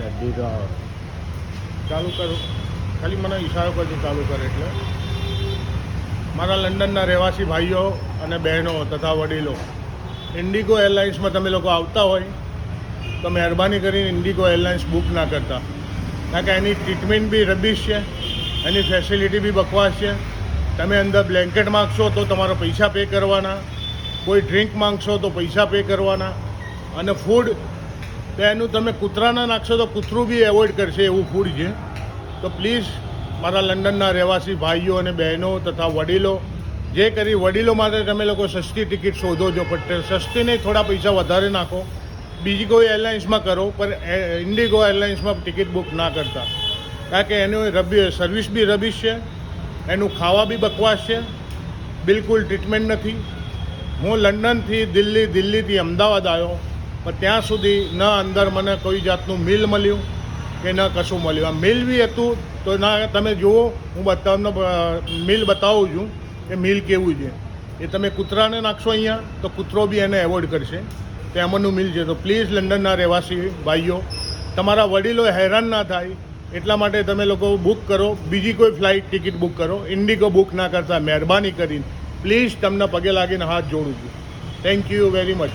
ગड्डी तो ચાલુ કરો, ખાલી મને ઈશારો કરજો ચાલુ કરે એટલે. મારા લંડનના રહેવાસી ભાઈઓ અને બહેનો તથા વડીલો, ઇન્ડિગો એરલાઇન્સમાં તમે લોકો આવતા હોય તો મહેરબાની કરીને ઇન્ડિગો એરલાઇન્સ બુક ના કરતા, કારણ કે એની ટ્રીટમેન્ટ બી રબીશ છે, એની ફેસિલિટી બી બકવાસ છે. તમે અંદર બ્લેન્કેટ માગશો તો તમારો પૈસા પે કરવાના, કોઈ ડ્રિંક માગશો તો પૈસા પે કરવાના, અને ફૂડ તો એનું તમે કૂતરાના નાખશો તો કૂતરું બી એવોઇડ કરશે એવું ફૂડ છે. તો પ્લીઝ મારા લંડનના રહેવાસી ભાઈઓ અને બહેનો તથા વડીલો, જે કરી વડીલો માટે તમે લોકો સસ્તી ટિકિટ શોધો છો, પણ સસ્તી નહીં, થોડા પૈસા વધારે નાખો, બીજી કોઈ એરલાઇન્સમાં કરો, પણ ઇન્ડિગો એરલાઇન્સમાં ટિકિટ બુક ના કરતા, કારણ કે એનું સર્વિસ બી રબીશ છે, એનું ખાવા બી બકવાસ છે, બિલકુલ ટ્રીટમેન્ટ નથી. હું લંડનથી દિલ્હીથી અમદાવાદ આવ્યો, પણ ત્યાં સુધી ન અંદર મને કોઈ જાતનું મિલ મળ્યું કે ન કશું મળ્યું. આ મિલ બી હતું તો ના, તમે જુઓ, હું તમને મિલ બતાવું છું કે મિલ કેવું છે. એ તમે કૂતરાને નાખશો અહીંયા તો કૂતરો બી એને એવોઇડ કરશે, તો એમાંનું મિલ છે. તો પ્લીઝ લંડનના રહેવાસી ભાઈઓ, તમારા વડીલો હેરાન ના થાય એટલા માટે તમે લોકો બુક કરો, બીજી કોઈ ફ્લાઇટ ટિકિટ બુક કરો, ઇન્ડિગો બુક ના કરતા મહેરબાની કરીને. પ્લીઝ તમને પગે લાગીને હાથ જોડું છું. Thank you very much.